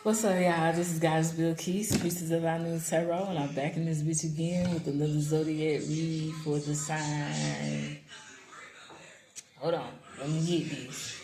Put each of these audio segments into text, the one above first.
What's up, y'all? This is Goddess Bill Keys, Priestess of our new tarot, and I'm back in this bitch again with another zodiac read for the sign. Hold on, let me get these.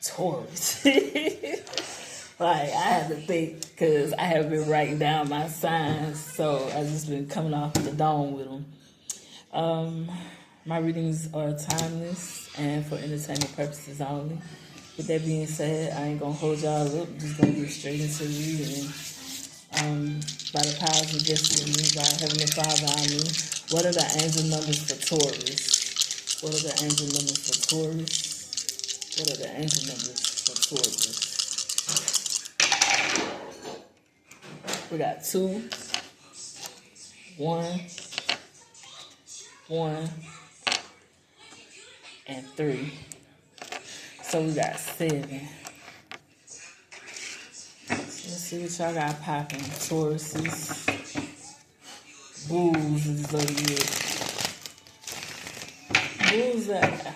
Taurus. Like, I had to think because I have been writing down my signs, so I've just been coming off the dome with them. My readings are timeless and for entertainment purposes only. With that being said, I ain't gonna hold y'all up. I'm just gonna get straight into the reading. By the powers invested in me by Heavenly Father, I mean, what are the angel numbers for Taurus? What are the angel numbers for Taurus? What are the angel numbers for Taurus? We got 2, 1, 1, and 3. So we got 7. Let's see what y'all got popping. Tauruses. Bulls is the zodiac. Bulls that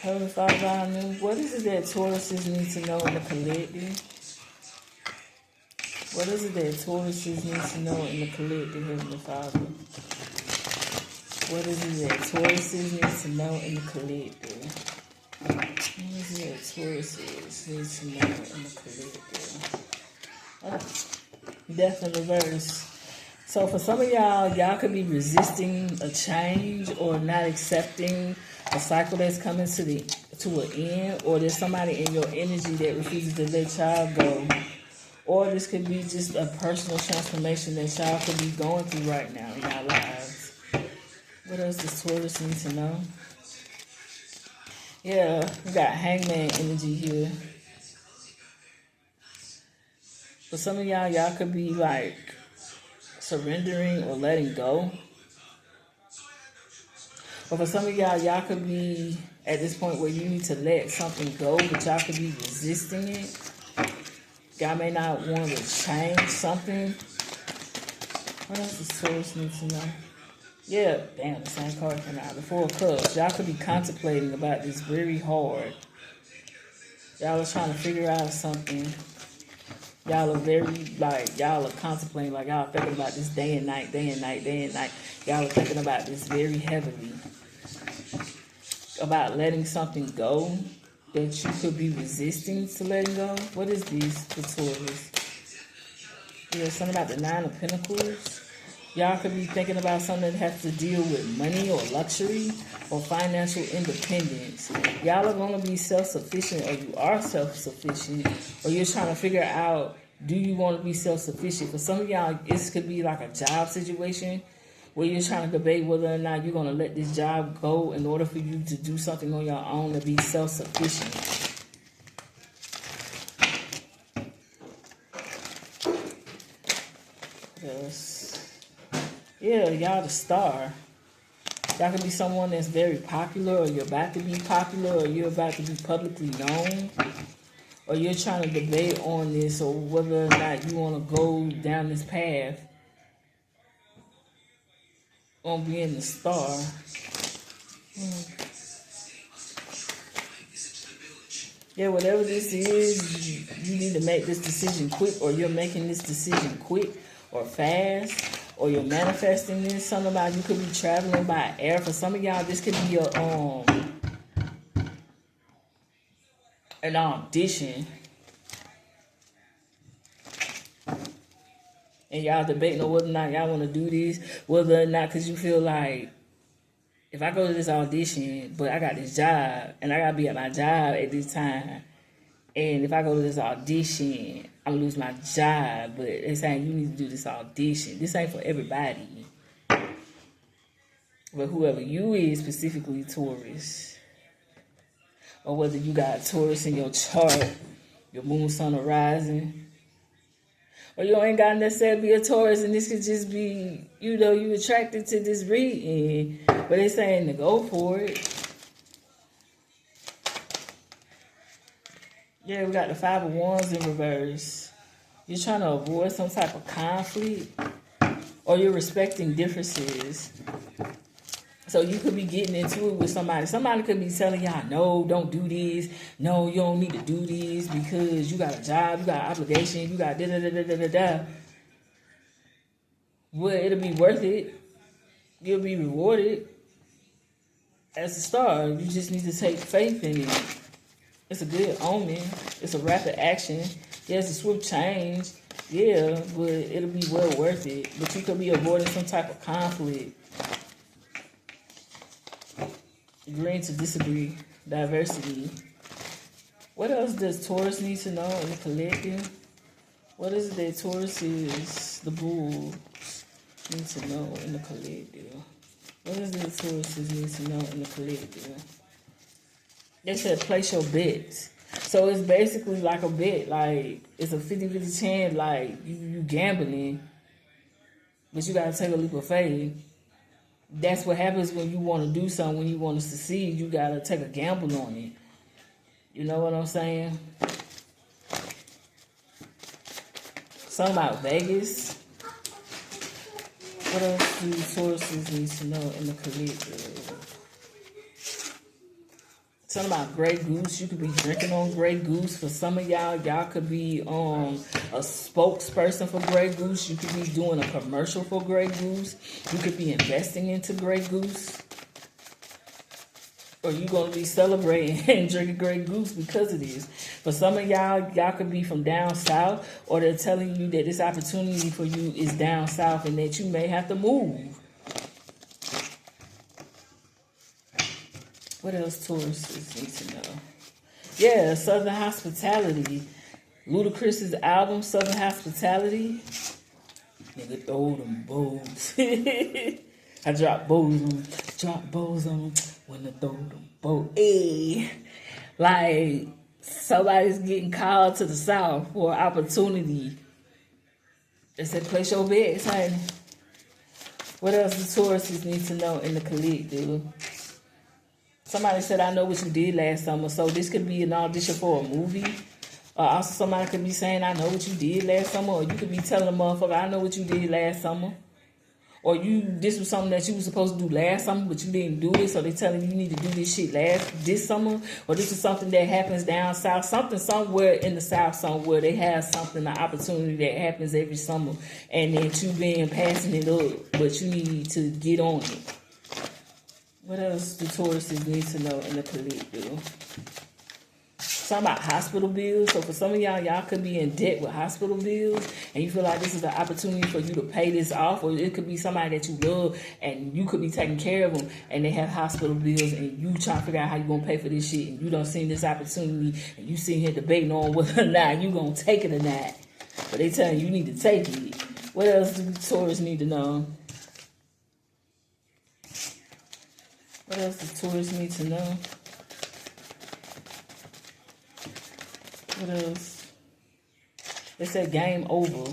Heavenly Father, I mean, what is it that Tauruses need to know in the collective? What is it that Tauruses need to know in the collective, Heavenly Father? What is it that Tauruses need to know in the collective? What is it that Tauruses need to know in the collective? Death in reverse. So for some of y'all could be resisting a change or not accepting a cycle that's coming to an end, or there's somebody in your energy that refuses to let y'all go. Or this could be just a personal transformation that y'all could be going through right now in y'all lives. What else does Taurus need to know? Yeah, we got hangman energy here. For some of y'all could be like surrendering or letting go. Or for some of y'all could be at this point where you need to let something go, but y'all could be resisting it. Y'all may not want to change something. What else does Taurus need to know? Yeah, damn, the same card came out. The 4 of Cups. Y'all could be contemplating about this very hard. Y'all are trying to figure out something. Y'all are contemplating, like y'all thinking about this day and night, day and night, day and night. Y'all are thinking about this very heavily. About letting something go that you could be resisting to letting go. What is this for Taurus? Yeah, something about the 9 of Pentacles. Y'all could be thinking about something that has to deal with money or luxury or financial independence. Y'all are going to be self-sufficient, or you are self-sufficient, or you're trying to figure out, do you want to be self-sufficient? For some of y'all, this could be like a job situation where you're trying to debate whether or not you're going to let this job go in order for you to do something on your own to be self-sufficient. Yes. Yeah, y'all the star. Y'all could be someone that's very popular, or you're about to be popular, or you're about to be publicly known, or you're trying to debate on this, or whether or not you want to go down this path on being the star. Yeah, whatever this is, you need to make this decision quick, or you're making this decision quick or fast, or you're manifesting this. Something about you could be traveling by air. For some of y'all, this could be an audition. And y'all debating on whether or not y'all want to do this, whether or not, because you feel like, if I go to this audition, but I got this job, and I got to be at my job at this time, and if I go to this audition, I'm going to lose my job, but they're saying you need to do this audition. This ain't for everybody. But whoever you is, specifically Taurus, or whether you got Taurus in your chart, your moon, sun, or rising, or you ain't got to necessarily be a Taurus, and this could just be, you attracted to this reading, but they're saying to go for it. Yeah, we got the 5 of Wands in reverse. You're trying to avoid some type of conflict, or you're respecting differences. So you could be getting into it with somebody. Somebody could be telling y'all, no, don't do this. No, you don't need to do this because you got a job, you got an obligation, you got da-da-da-da-da-da. Well, it'll be worth it. You'll be rewarded as a star. You just need to take faith in it. It's a good omen. It's a rapid action. Yeah, it's a swift change. Yeah, but it'll be well worth it. But you could be avoiding some type of conflict. Agreeing to disagree. Diversity. What else does Taurus need to know in the collective? What is it that Taurus is, the Bulls, need to know in the collective? What is it that Taurus need to know in the collective? They said place your bets. So it's basically like a bet. Like, it's a 50-50 chance. Like, you gambling, but you got to take a leap of faith. That's what happens when you want to do something, when you want to succeed. You got to take a gamble on it. You know what I'm saying? Something about Vegas. What else do sources need to know in the collective? Something about Grey Goose. You could be drinking on Grey Goose. For some of y'all, y'all could be a spokesperson for Grey Goose. You could be doing a commercial for Grey Goose. You could be investing into Grey Goose. Or you going to be celebrating and drinking Grey Goose because of this. For some of y'all could be from down south, or they're telling you that this opportunity for you is down south and that you may have to move. What else tourists need to know? Yeah, Southern Hospitality. Ludacris's album, Southern Hospitality. Nigga, throw them bows. I drop bows on them when I throw them bows. Hey. Like, somebody's getting called to the South for an opportunity. They said, place your bets, honey. What else do tourists need to know in the collective? Somebody said, I know what you did last summer. So this could be an audition for a movie. Also, somebody could be saying, I know what you did last summer. Or you could be telling a motherfucker, I know what you did last summer. Or this was something that you were supposed to do last summer, but you didn't do it. So they're telling you need to do this shit this summer. Or this is something that happens down south. Something somewhere in the south somewhere. They have something, an opportunity that happens every summer. And that you've been passing it up. But you need to get on it. What else do tourists need to know in the collective? Something about hospital bills. So for some of y'all could be in debt with hospital bills, and you feel like this is an opportunity for you to pay this off. Or it could be somebody that you love, and you could be taking care of them, and they have hospital bills, and you trying to figure out how you gonna pay for this shit, and you done seen this opportunity, and you sitting here debating on whether or not you gonna take it or not. But they telling you need to take it. What else do tourists need to know? What else do tourists need to know? What else? They said game over.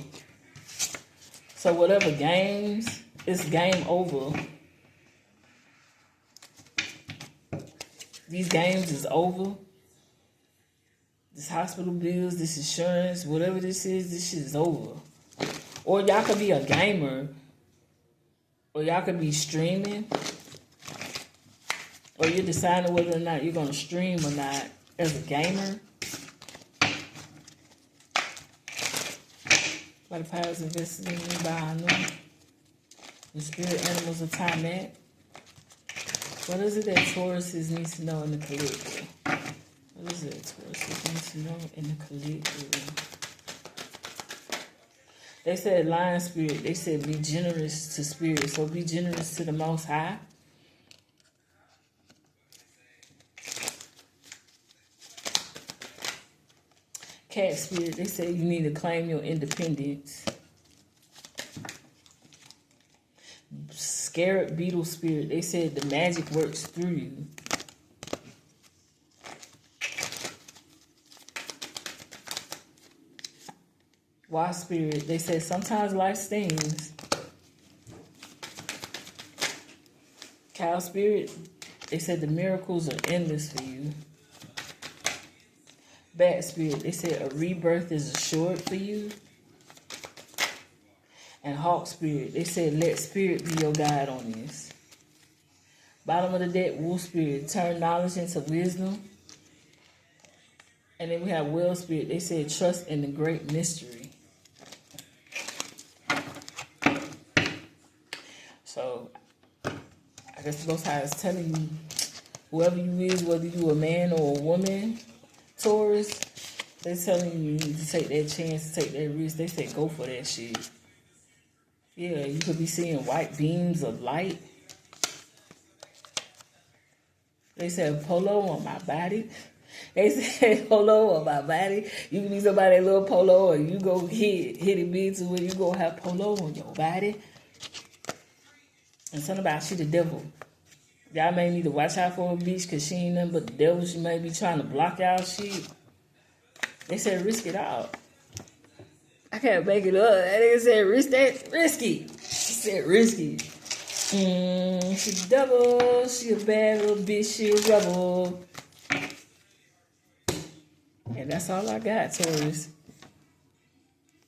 So whatever games, it's game over. These games is over. This hospital bills, this insurance, whatever this shit is over. Or y'all could be a gamer. Or y'all could be streaming. Or you're deciding whether or not you're going to stream or not as a gamer. By the powers invested in me by I know. The spirit animals of time at. What is it that Tauruses need to know in the collective? What is it that Tauruses need to know in the collective? They said lion spirit. They said be generous to spirit. So be generous to the Most High. Cat spirit, they say you need to claim your independence. Scarab beetle spirit, they said the magic works through you. Wasp spirit, they said sometimes life stings. Cow spirit, they said the miracles are endless for you. Bat spirit, they said a rebirth is assured for you. And hawk spirit, they said let spirit be your guide on this. Bottom of the deck, Wolf Spirit, turn knowledge into wisdom. And then we have Well Spirit. They said trust in the great mystery. So, I guess the Most High is telling you, whoever you is, whether you a man or a woman, Taurus, they're telling you to take that chance, to take that risk. They say go for that shit. Yeah, you could be seeing white beams of light. They said polo on my body. They said polo on my body. You can be somebody a little polo, or you go hit it big to where you go have polo on your body. And something about she the devil. Y'all may need to watch out for a bitch, because she ain't nothing but the devil. She may be trying to block y'all shit. They said risk it out. I can't make it up. That nigga said risk that. Risky. She said risky. She the devil. She a bad little bitch. She a rebel. And that's all I got, Taurus.